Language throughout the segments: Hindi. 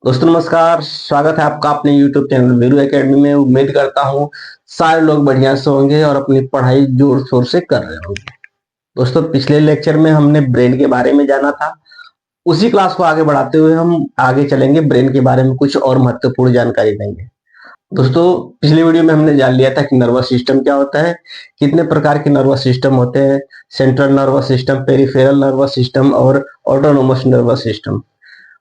दोस्तों नमस्कार, स्वागत है आपका अपने YouTube चैनल वीरू एकेडमी में। उम्मीद करता हूँ सारे लोग बढ़िया से होंगे और अपनी पढ़ाई जोर शोर से कर रहे होंगे। दोस्तों पिछले लेक्चर में हमने ब्रेन के बारे में जाना था। उसी क्लास को आगे बढ़ाते हुए हम आगे चलेंगे, ब्रेन के बारे में कुछ और महत्वपूर्ण जानकारी देंगे। दोस्तों पिछली वीडियो में हमने जान लिया था कि नर्वस सिस्टम क्या होता है, कितने प्रकार के नर्वस सिस्टम होते हैं, central nervous system, peripheral nervous system और ऑटोनोमस नर्वस सिस्टम।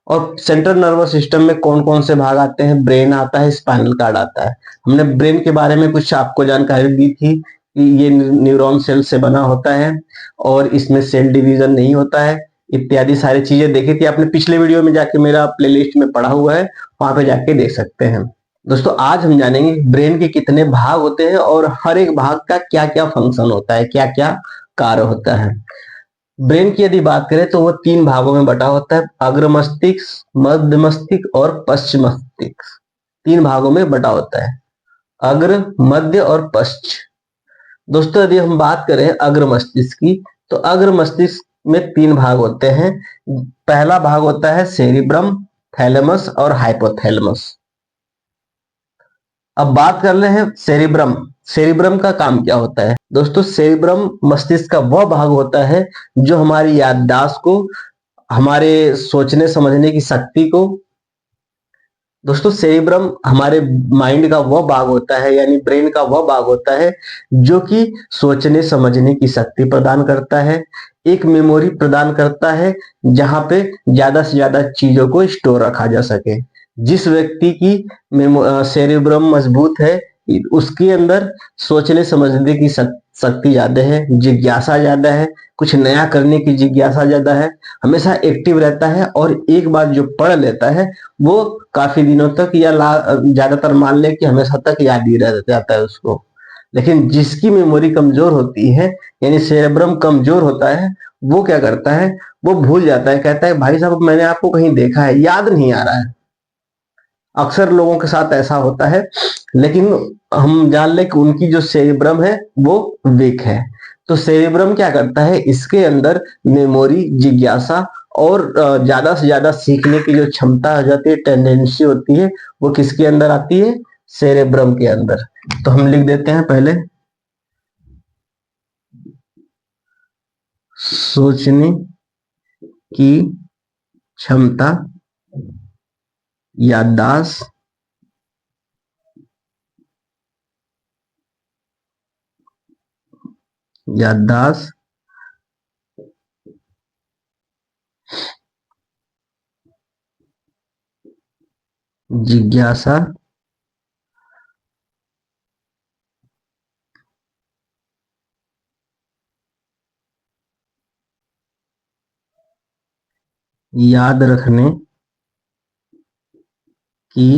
और सेंट्रल नर्वस सिस्टम में कौन कौन से भाग आते हैं, ब्रेन आता है, स्पाइनल कार्ड आता है। हमने ब्रेन के बारे में कुछ आपको जानकारी दी थी कि ये न्यूरॉन सेल से बना होता है और इसमें सेल डिवीजन नहीं होता है, इत्यादि सारी चीजें देखी थी आपने पिछले वीडियो में। जाके मेरा प्लेलिस्ट में पड़ा हुआ है, वहां पे जाके देख सकते हैं। दोस्तों आज हम जानेंगे ब्रेन के कितने भाग होते हैं और हर एक भाग का क्या क्या फंक्शन होता है, क्या क्या कार्य होता है। ब्रेन की यदि बात करें तो वो तीन भागों में बटा होता है, अग्र मस्तिष्क, मध्य मस्तिष्क और पश्च मस्तिष्क। तीन भागों में बटा होता है, अग्र, मध्य और पश्च। दोस्तों यदि हम बात करें अग्र मस्तिष्क की, तो अग्र मस्तिष्क में तीन भाग होते हैं। पहला भाग होता है सेरिब्रम, थैलेमस और हाइपोथैलेमस। अब बात कर रहे हैं सेरिब्रम। सेरिब्रम का काम क्या होता है? दोस्तों सेरिब्रम मस्तिष्क का वह भाग होता है जो हमारी याददाश्त को, हमारे सोचने समझने की शक्ति को, दोस्तों सेरिब्रम हमारे माइंड का वह भाग होता है, यानी ब्रेन का वह भाग होता है जो कि सोचने समझने की शक्ति प्रदान करता है, एक मेमोरी प्रदान करता है जहां पे ज्यादा से ज्यादा चीजों को स्टोर रखा जा सके। जिस व्यक्ति की सेरिब्रम मजबूत है उसके अंदर सोचने समझने की शक्ति ज्यादा है, जिज्ञासा ज्यादा है, कुछ नया करने की जिज्ञासा ज्यादा है, हमेशा एक्टिव रहता है और एक बार जो पढ़ लेता है वो काफी दिनों तक या ज्यादातर मान ले कि हमेशा तक याद ही रह जाता है उसको। लेकिन जिसकी मेमोरी कमजोर होती है, यानी सेरेब्रम कमजोर होता है, वो क्या करता है, वो भूल जाता है, कहता है भाई साहब मैंने आपको कहीं देखा है, याद नहीं आ रहा है। अक्सर लोगों के साथ ऐसा होता है, लेकिन हम जान ले कि उनकी जो सेरेब्रम है वो वीक है। तो सेरेब्रम क्या करता है, इसके अंदर मेमोरी, जिज्ञासा और ज्यादा से ज्यादा सीखने की जो क्षमता हो जाती है, टेंडेंसी होती है, वो किसके अंदर आती है? सेरेब्रम के अंदर। तो हम लिख देते हैं पहले, सोचने की क्षमता, याददाश्त, याददाश्त, जिज्ञासा, याद रखने की,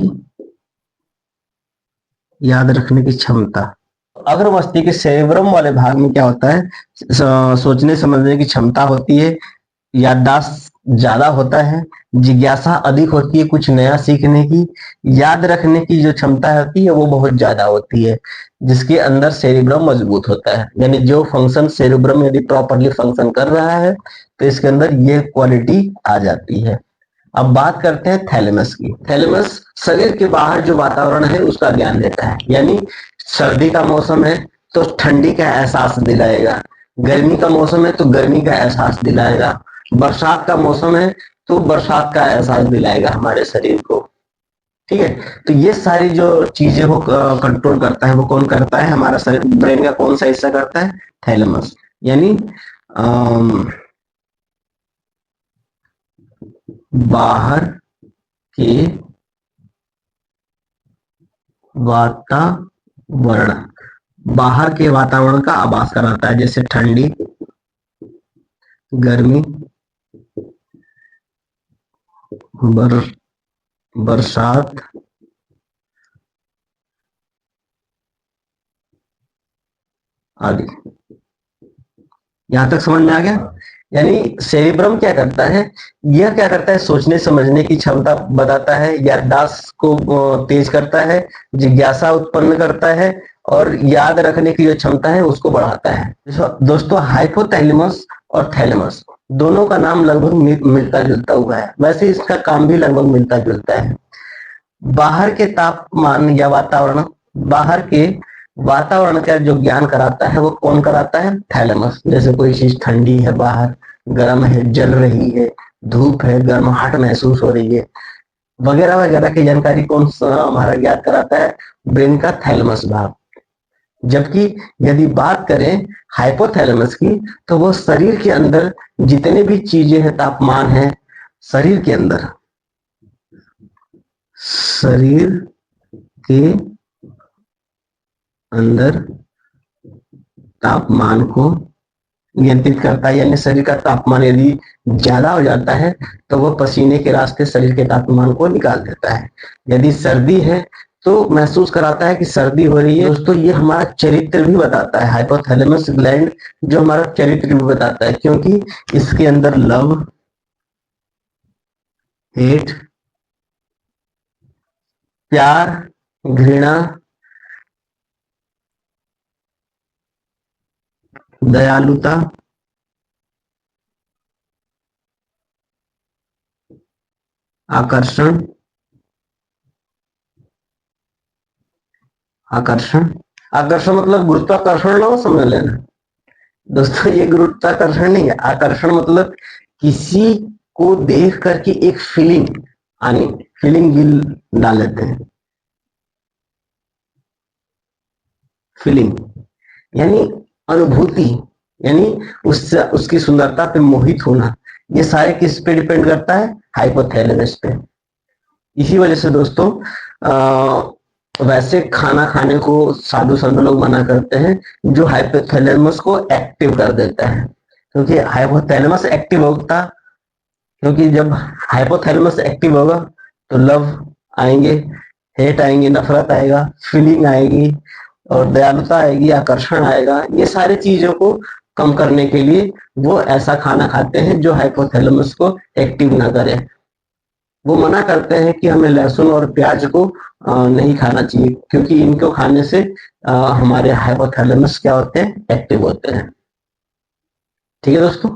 याद रखने की क्षमता। अगर मस्तिष्क के सेरेब्रम वाले भाग में क्या होता है, सोचने समझने की क्षमता होती है, याददाश्त ज्यादा होता है, जिज्ञासा अधिक होती है कुछ नया सीखने की, याद रखने की जो क्षमता होती है वो बहुत ज्यादा होती है, जिसके अंदर सेरिब्रम मजबूत होता है। यानी जो फंक्शन सेरिब्रम यदि प्रॉपरली फंक्शन कर रहा है तो इसके अंदर ये क्वालिटी आ जाती है। अब बात करते हैं थैलेमस की। थैलेमस शरीर के बाहर जो वातावरण है उसका ज्ञान देता है, यानी सर्दी का मौसम है तो ठंडी का एहसास दिलाएगा, गर्मी का मौसम है तो गर्मी का एहसास दिलाएगा, बरसात का मौसम है तो बरसात का एहसास दिलाएगा हमारे शरीर को। ठीक है, तो ये सारी जो चीजें वो कंट्रोल करता है, वो कौन करता है? हमारा शरीर, ब्रेन का कौन सा हिस्सा करता है? थैलेमस। यानी बाहर के वातावरण, बाहर के वातावरण का आभास कराता है, जैसे ठंडी, गर्मी, बरसात आदि। यहां तक समझ में आ गया? यानी सेरिब्रम क्या करता है, यह क्या करता है, सोचने समझने की क्षमता बताता है, याददाश्त को तेज करता है, जिज्ञासा उत्पन्न करता है और याद रखने की जो क्षमता है उसको बढ़ाता है। दोस्तों हाइपोथैलेमस और थैलेमस, दोनों का नाम लगभग मिलता जुलता हुआ है, वैसे इसका काम भी लगभग मिलता जुलता है। बाहर के तापमान या वातावरण, बाहर के वातावरण का जो ज्ञान कराता है वो कौन कराता है? थैलेमस। जैसे कोई चीज ठंडी है, बाहर गर्म है, जल रही है, धूप है, गर्माहट महसूस हो रही है, वगैरह वगैरह की जानकारी कौन सा हमारा ज्ञात कराता है? ब्रेन का थैलेमस भाग। जबकि यदि बात करें हाइपोथैलेमस की, तो वो शरीर के अंदर जितने भी चीजें हैं, तापमान है शरीर के अंदर, शरीर के अंदर तापमान को नियंत्रित करता है। यानी शरीर का तापमान यदि ज्यादा हो जाता है तो वो पसीने के रास्ते शरीर के तापमान को निकाल देता है। यदि सर्दी है तो महसूस कराता है कि सर्दी हो रही है। दोस्तों ये हमारा चरित्र भी बताता है, हाइपोथैलेमस ग्लैंड जो हमारा चरित्र भी बताता है, क्योंकि इसके अंदर लव, हेट, प्यार, घृणा, दयालुता, आकर्षण, आकर्षण, आकर्षण मतलब गुरुत्वाकर्षण ना समझ लेना दोस्तों, ये गुरुत्वाकर्षण नहीं है। आकर्षण मतलब किसी को देख करके एक फीलिंग आनी, फीलिंग दिल डाल लेते हैं, फीलिंग यानी अनुभूति, यानी उससे उसकी सुंदरता पे मोहित होना। ये सारे किस पे डिपेंड करता है? हाइपोथैलेमस पे। इसी वजह से दोस्तों वैसे खाना खाने को साधु संत लोग मना करते हैं जो हाइपोथैलेमस को एक्टिव कर देता है, क्योंकि हाइपोथैलेमस एक्टिव होता, क्योंकि जब हाइपोथैलेमस एक्टिव होगा तो लव आएंगे, हेट आएंगे, नफरत आएगा, फीलिंग आएगी और दयालुता आएगी, आकर्षण आएगा। ये सारी चीजों को कम करने के लिए वो ऐसा खाना खाते हैं जो हाइपोथैलेमस को एक्टिव ना करे। वो मना करते हैं कि हमें लहसुन और प्याज को नहीं खाना चाहिए, क्योंकि इनको खाने से हमारे हाइपोथैलेमस क्या होते हैं? एक्टिव होते हैं। ठीक है दोस्तों,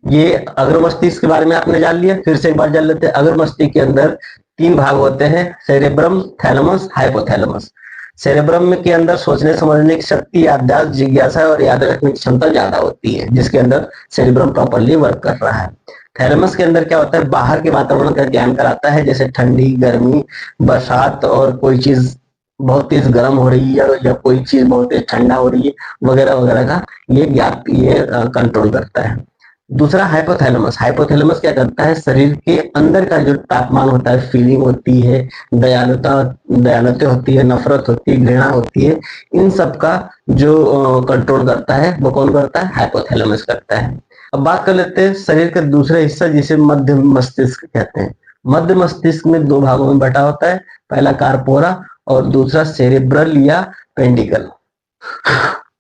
ये अग्र मस्तिष्क के बारे में आपने जान लिया। फिर से एक बार जान लेते हैं। अग्र मस्तिष्क के अंदर 3 भाग होते हैं, सेरेब्रम, थैलेमस, हाइपोथैलेमस। सेरेब्रम में के अंदर सोचने समझने की शक्ति, याददाश्त, जिज्ञासा और याद रखने की क्षमता ज्यादा होती है, जिसके अंदर सेरेब्रम प्रॉपरली वर्क कर रहा है। थैलेमस के अंदर क्या होता है? बाहर के वातावरण का ज्ञान कराता है, जैसे ठंडी, गर्मी, बरसात और कोई चीज बहुत तेज गर्म हो रही है या कोई चीज बहुत तेज ठंडा हो रही है, वगैरह वगैरह का ये कंट्रोल करता है। दूसरा हाइपोथैलेमस। हाइपोथैलेमस क्या करता है? शरीर के अंदर का जो तापमान होता है, फीलिंग होती है, दयालुता दयालुता होती है, नफरत होती है, घृणा होती है, इन सब का जो कंट्रोल करता है वो कौन करता है? हाइपोथैलेमस करता है। अब बात कर लेते हैं शरीर का दूसरा हिस्सा जिसे मध्य मस्तिष्क कहते हैं। मध्य मस्तिष्क में 2 भागों में बटा होता है, पहला कार्पोरा और दूसरा सेरेब्रल या पेंडिकल।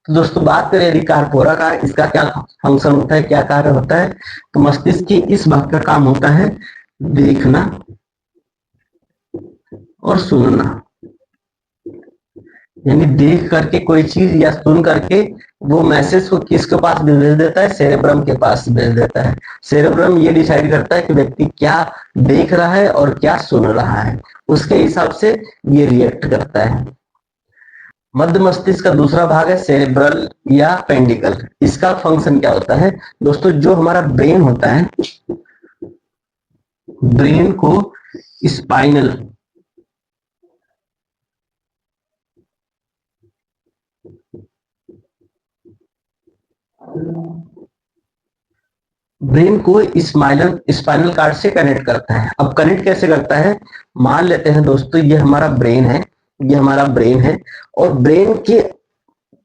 तो दोस्तों बात करें यदि कार्पोरा का, इसका क्या फंक्शन होता है, क्या कार्य होता है? तो मस्तिष्क के इस भाग का काम होता है देखना और सुनना, यानी देख करके कोई चीज या सुन करके वो मैसेज को किसके पास भेज देता है? सेरेब्रम के पास भेज देता है। सेरेब्रम ये डिसाइड करता है कि व्यक्ति क्या देख रहा है और क्या सुन रहा है, उसके हिसाब से ये रिएक्ट करता है। मध्य मस्तिष्क का दूसरा भाग है सेरेब्रल या पेंडिकल। इसका फंक्शन क्या होता है दोस्तों? जो हमारा ब्रेन होता है, ब्रेन को स्पाइनल, ब्रेन को स्पाइनल स्पाइनल कार्ड से कनेक्ट करता है। अब कनेक्ट कैसे करता है? मान लेते हैं दोस्तों ये हमारा ब्रेन है, ये हमारा ब्रेन है और ब्रेन के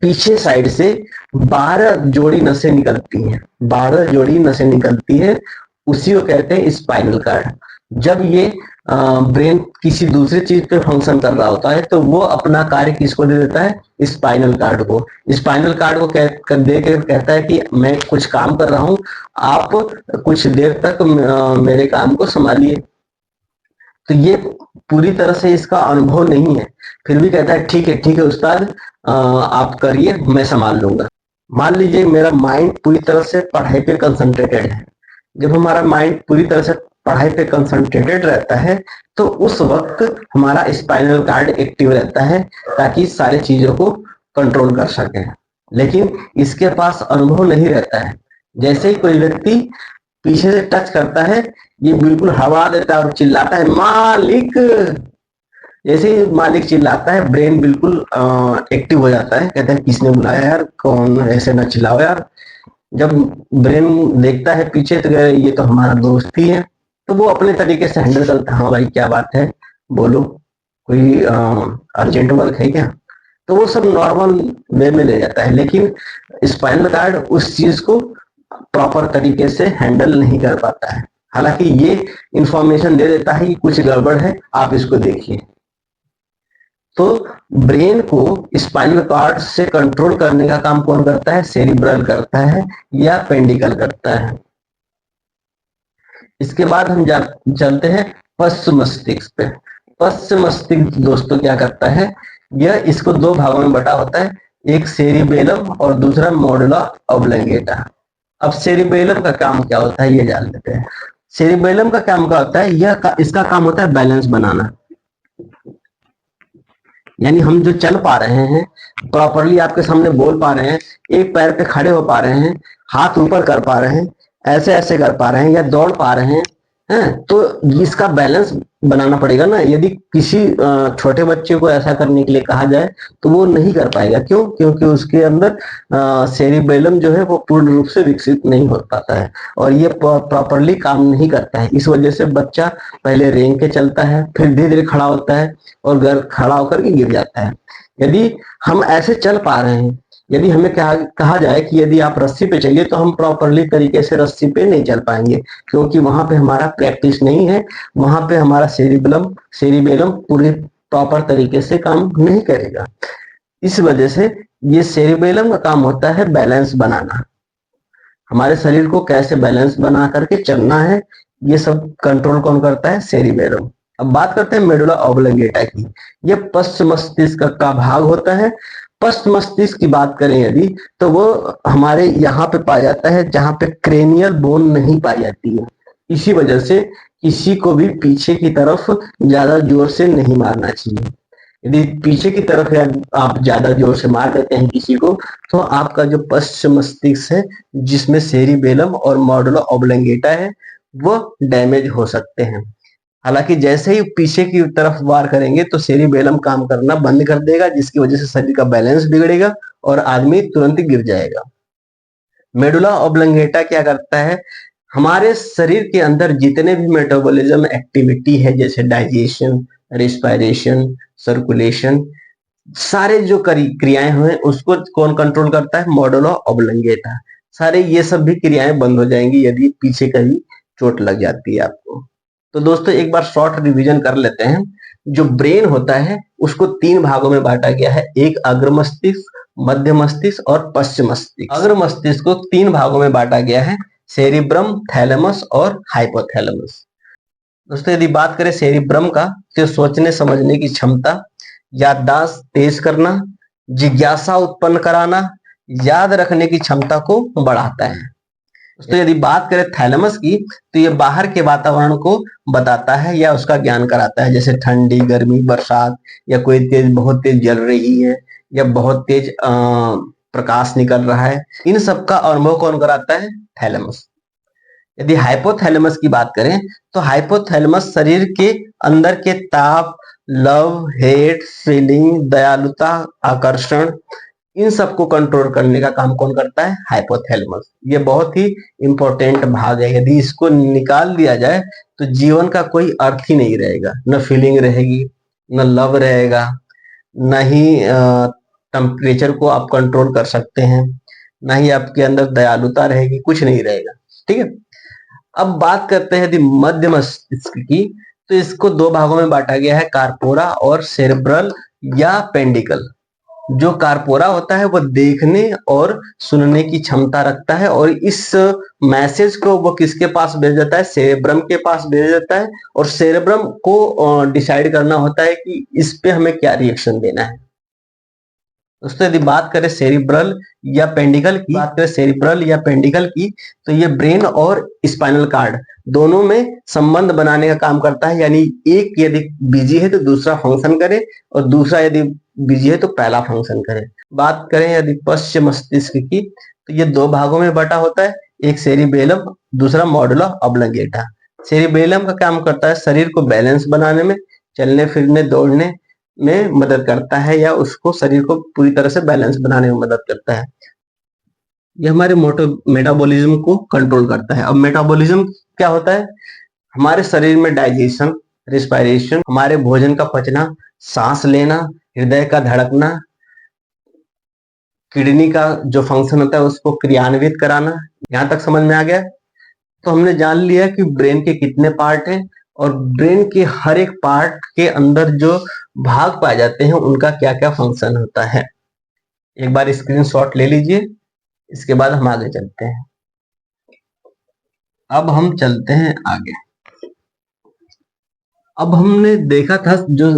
पीछे साइड से 12 जोड़ी नसें निकलती हैं, 12 जोड़ी नसें निकलती है, उसी को कहते हैं स्पाइनल कार्ड। जब ये ब्रेन किसी दूसरी चीज पे फंक्शन कर रहा होता है तो वो अपना कार्य किसको दे देता है? स्पाइनल कार्ड को। स्पाइनल कार्ड को दे के कहता है कि मैं कुछ काम कर रहा हूं, आप कुछ देर तक मेरे काम को संभालिए। तो ये पूरी तरह से इसका अनुभव नहीं है, फिर भी कहता है ठीक है उस्ताद, आप करिए, मैं संभाल लूंगा। मान लीजिए मेरा माइंड पूरी तरह से पढ़ाई पे कंसंट्रेटेड है, जब हमारा माइंड पूरी तरह से पढ़ाई पे कंसंट्रेटेड रहता है तो उस वक्त हमारा स्पाइनल कार्ड एक्टिव रहता है ताकि सारी चीजों को कंट्रोल कर सके। लेकिन इसके पास अनुभव नहीं रहता है। जैसे ही कोई व्यक्ति पीछे से टच करता है, ये बिल्कुल हवा देता है और चिल्लाता है मालिक। जैसे ही मालिक चिल्लाता है ब्रेन बिल्कुल एक्टिव हो जाता है, कहता है किसने बुलाया यार, कौन, ऐसे ना चिल्लाओ यार। जब ब्रेन देखता है पीछे तो ये तो हमारा दोस्त ही है, तो वो अपने तरीके से हैंडल करता है। हाँ भाई क्या बात है, बोलो, कोई अर्जेंट वर्क है क्या? तो वो सब नॉर्मल वे में ले जाता है। लेकिन स्पाइनल कार्ड उस चीज को प्रॉपर तरीके से हैंडल नहीं कर पाता है। हालांकि ये इंफॉर्मेशन दे देता है कि कुछ गड़बड़ है, आप इसको देखिए। तो ब्रेन को स्पाइनल कॉर्ड से कंट्रोल करने का काम कौन करता है? सेरिब्रल करता है या पेंडिकल करता है। इसके बाद हम चलते हैं पश्च मस्तिष्क पे। पश्च मस्तिष्क दोस्तों क्या करता है? यह इसको दो भागों में बटा होता है, एक सेरिबेलम और दूसरा मोडुला ऑब्लंगेटा। अब सेरिबेलम का काम क्या होता है ये जान लेते हैं। सेरिबेलम का काम क्या होता है? इसका काम होता है बैलेंस बनाना। यानी हम जो चल पा रहे हैं, प्रॉपरली आपके सामने बोल पा रहे हैं, एक पैर पे खड़े हो पा रहे हैं, हाथ ऊपर कर पा रहे हैं, ऐसे ऐसे कर पा रहे हैं या दौड़ पा रहे हैं, तो इसका बैलेंस बनाना पड़ेगा ना। यदि किसी छोटे बच्चे को ऐसा करने के लिए कहा जाए तो वो नहीं कर पाएगा। क्यों? क्योंकि उसके अंदर सेरिबेलम जो है वो पूर्ण रूप से विकसित नहीं हो पाता है और ये प्रॉपरली काम नहीं करता है। इस वजह से बच्चा पहले रेंग के चलता है, फिर धीरे धीरे खड़ा होता है और घर खड़ा होकर के गिर जाता है। यदि हम ऐसे चल पा रहे हैं, यदि हमें कहा जाए कि यदि आप रस्सी पे चलिए, तो हम प्रॉपरली तरीके से रस्सी पे नहीं चल पाएंगे, क्योंकि वहां पे हमारा प्रैक्टिस नहीं है, वहां पे हमारा सेरिबेलम पूरे प्रॉपर तरीके से काम नहीं करेगा। इस वजह से ये सेरिबेलम का काम होता है बैलेंस बनाना। हमारे शरीर को कैसे बैलेंस बना करके चलना है, ये सब कंट्रोल कौन करता है? सेरिबेलम। अब बात करते हैं मेडुला ऑब्लंगेटा की। ये पश्च मस्तिष्क का भाग होता है। पश्च मस्तिष्क की बात करें यदि, तो वो हमारे यहाँ पे पाया जाता है जहाँ पे क्रेनियल बोन नहीं पाई जाती है। इसी वजह से किसी को भी पीछे की तरफ ज्यादा जोर से नहीं मारना चाहिए। यदि पीछे की तरफ आप ज्यादा जोर से मार देते हैं किसी को, तो आपका जो पश्च मस्तिष्क है, जिसमें सेरिबेलम और मेडुला ऑब्लंगेटा है, वो डैमेज हो सकते हैं। हालांकि जैसे ही पीछे की तरफ वार करेंगे तो सेरिबेलम काम करना बंद कर देगा, जिसकी वजह से शरीर का बैलेंस बिगड़ेगा और आदमी तुरंत गिर जाएगा। मेडुला ऑब्लंगेटा क्या करता है? हमारे शरीर के अंदर जितने भी मेटाबॉलिज्म एक्टिविटी है, जैसे डाइजेशन, रेस्पिरेशन, सर्कुलेशन, सारे जो क्रियाएं हुए उसको कौन कंट्रोल करता है? Medulla oblongata. सारे ये सब भी क्रियाएं बंद हो जाएंगी यदि पीछे कहीं चोट लग जाती है आपको। तो दोस्तों एक बार शॉर्ट रिवीजन कर लेते हैं। जो ब्रेन होता है उसको तीन भागों में बांटा गया है, एक अग्र मस्तिष्क, मध्य मस्तिष्क और पश्च मस्तिष्क। अग्र मस्तिष्क को तीन भागों में बांटा गया है, सेरिब्रम, थैलेमस और हाइपोथैलेमस। दोस्तों यदि बात करें सेरिब्रम का, तो सोचने समझने की क्षमता, याददाश्त तेज करना, जिज्ञासा उत्पन्न कराना, याद रखने की क्षमता को बढ़ाता है। तो यदि बात करें थैलेमस की, तो ये बाहर के वातावरण को बताता है या उसका ज्ञान कराता है, जैसे ठंडी, गर्मी, बरसात, या कोई बहुत तेज जल रही है या बहुत तेज प्रकाश निकल रहा है, इन सब का अनुभव कौन कराता है? थैलेमस। यदि हाइपोथैलेमस की बात करें, तो हाइपोथैलेमस शरीर के अंदर के ताप, लव, हेट, फीलिंग, दयालुता, आकर्षण, इन सबको कंट्रोल करने का काम कौन करता है? हाइपोथैलेमस। ये बहुत ही इंपॉर्टेंट भाग है। यदि इसको निकाल दिया जाए तो जीवन का कोई अर्थ ही नहीं रहेगा। न फीलिंग रहेगी, न लव रहेगा, न ही टेम्परेचर को आप कंट्रोल कर सकते हैं, न ही आपके अंदर दयालुता रहेगी, कुछ नहीं रहेगा। ठीक है। अब बात करते हैं यदि मध्य मस्तिष्क की, तो इसको दो भागों में बांटा गया है, कार्पोरा और सेरेब्रल या पेंडिकल। जो कार्पोरा होता है वो देखने और सुनने की क्षमता रखता है और इस मैसेज को वो किसके पास भेज देता है? सेरेब्रम के पास भेज देता है और सेरेब्रम को डिसाइड करना होता है कि इस पे हमें क्या रिएक्शन देना है। दोस्तों यदि बात करें सेरिब्रल या पेंडिकल की, बात करें सेरिब्रल या पेंडिकल की, तो ये ब्रेन और स्पाइनल कार्ड दोनों में संबंध बनाने का काम करता है। यानी एक यदि बिजी है तो दूसरा फंक्शन करे, और दूसरा यदि बिजी है तो पहला फंक्शन करे। बात करें यदि पश्च मस्तिष्क की, तो ये दो भागों में बटा होता है, एक सेरिबेलम, दूसरा मॉडुला ऑब्लंगेटा। सेरिबेलम का काम करता है शरीर को बैलेंस बनाने में, चलने फिरने दौड़ने में मदद करता है, या उसको शरीर को पूरी तरह से बैलेंस बनाने में मदद करता है। ये हमारे मेटाबॉलिज्म को कंट्रोल करता है। अब मेटाबॉलिज्म क्या होता है? हमारे शरीर में डाइजेशन, रिस्पायरेशन, हमारे भोजन का पचना, सांस लेना, हृदय का धड़कना, किडनी का जो फंक्शन होता है उसको क्रियान्वित कराना। यहाँ तक समझ में आ गया? तो हमने जान लिया कि ब्रेन के कितने पार्ट हैं, और ब्रेन के हर एक पार्ट के अंदर जो भाग पाए जाते हैं उनका क्या क्या फंक्शन होता है। एक बार स्क्रीनशॉट ले लीजिए, इसके बाद हम आगे चलते हैं। अब हम चलते हैं आगे। अब हमने देखा था जो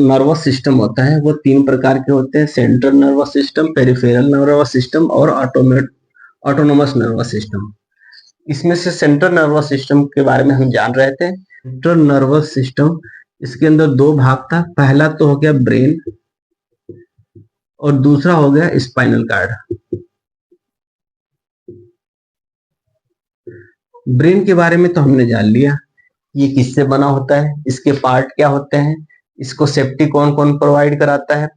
नर्वस सिस्टम होता है वो तीन प्रकार के होते हैं, central nervous system, peripheral nervous system और ऑटोनोमस नर्वस सिस्टम। इसमें से सेंट्रल नर्वस सिस्टम के बारे में हम जान रहे थे। सेंट्रल नर्वस सिस्टम, इसके अंदर दो भाग था, पहला तो हो गया ब्रेन और दूसरा हो गया स्पाइनल कार्ड। ब्रेन के बारे में तो हमने जान लिया, ये किससे बना होता है, इसके पार्ट क्या होते हैं, इसको सेफ्टी कौन कौन प्रोवाइड कराता है,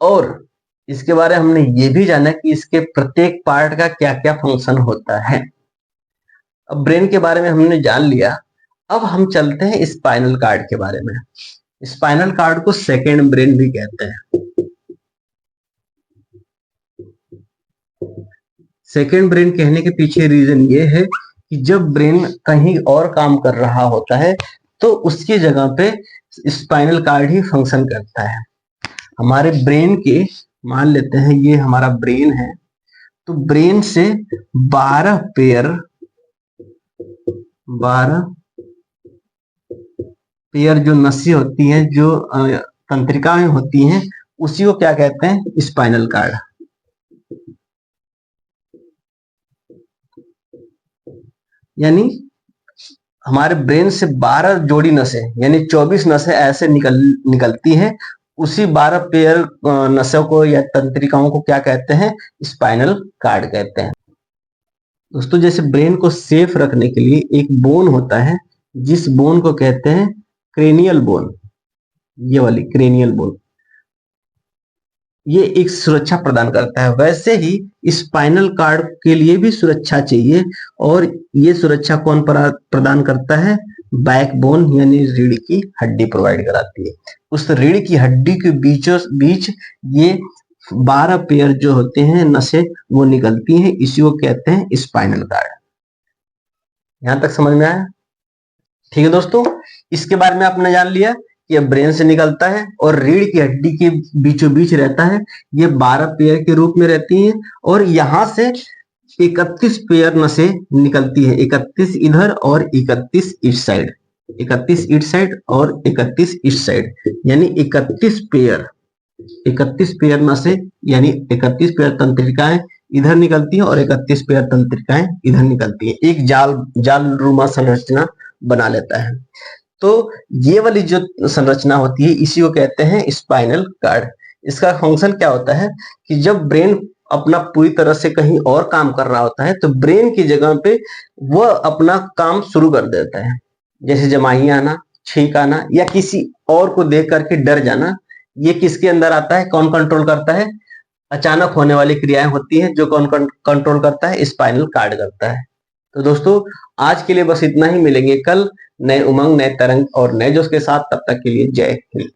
और इसके बारे में हमने ये भी जाना कि इसके प्रत्येक पार्ट का क्या क्या फंक्शन होता है। अब ब्रेन के बारे में हमने जान लिया, अब हम चलते हैं स्पाइनल कार्ड के बारे में। स्पाइनल कार्ड को सेकेंड ब्रेन भी कहते हैं। सेकेंड ब्रेन कहने के पीछे रीजन ये है कि जब ब्रेन कहीं और काम कर रहा होता है तो उसकी जगह पे स्पाइनल कार्ड ही फंक्शन करता है। हमारे ब्रेन के, मान लेते हैं ये हमारा ब्रेन है, तो ब्रेन से 12 पेयर जो नसें होती हैं, जो तंत्रिकाएं होती हैं, उसी को क्या कहते हैं? Spinal cord. यानी हमारे ब्रेन से 12 जोड़ी नसें यानी 24 नसें ऐसे निकलती हैं, उसी 12 पेयर नसों को या तंत्रिकाओं को क्या कहते हैं? स्पाइनल कार्ड कहते हैं। दोस्तों जैसे ब्रेन को सेफ रखने के लिए एक बोन होता है, जिस बोन को कहते हैं क्रेनियल बोन, ये वाली क्रेनियल बोन, ये एक सुरक्षा प्रदान करता है। वैसे ही स्पाइनल कार्ड के लिए भी सुरक्षा चाहिए, और ये सुरक्षा कौन प्रदान करता है? बैकबोन यानी रीढ़ की हड्डी प्रोवाइड कराती है। उस रीढ़ की हड्डी के बीचों बीच ये 12 पेयर जो होते हैं नसें वो निकलती हैं, इसी को कहते हैं स्पाइनल कार्ड। यहां तक समझ में आया? ठीक है दोस्तों, इसके बारे में आपने जान लिया कि ब्रेन से निकलता है और रीढ़ की हड्डी के बीचों बीच रहता है। ये 12 पेयर के रूप में रहती हैं, और यहां से 31 पेयर नसें निकलती है, 31 इधर और 31 इस साइड, 31 इस साइड और 31 इस साइड, यानी 31 पेयर नसें यानी 31 पेयर तंत्रिकाएं इधर निकलती है और 31 पेयर तंत्रिकाएं इधर निकलती है। एक जालनुमा संरचना बना लेता है। तो ये वाली जो संरचना होती है इसी को कहते हैं स्पाइनल कार्ड। इसका फंक्शन क्या होता है कि जब ब्रेन अपना पूरी तरह से कहीं और काम कर रहा होता है तो ब्रेन की जगह पे वह अपना काम शुरू कर देता है। जैसे जमाई आना, छींक आना, या किसी और को देख करके डर जाना, ये किसके अंदर आता है? कौन कंट्रोल करता है? अचानक होने वाली क्रियाएं होती हैं, जो कौन कंट्रोल करता है? स्पाइनल कार्ड करता है। तो दोस्तों आज के लिए बस इतना ही, मिलेंगे कल नए उमंग, नए तरंग और नए जोश के साथ। तब तक के लिए जय हिंद।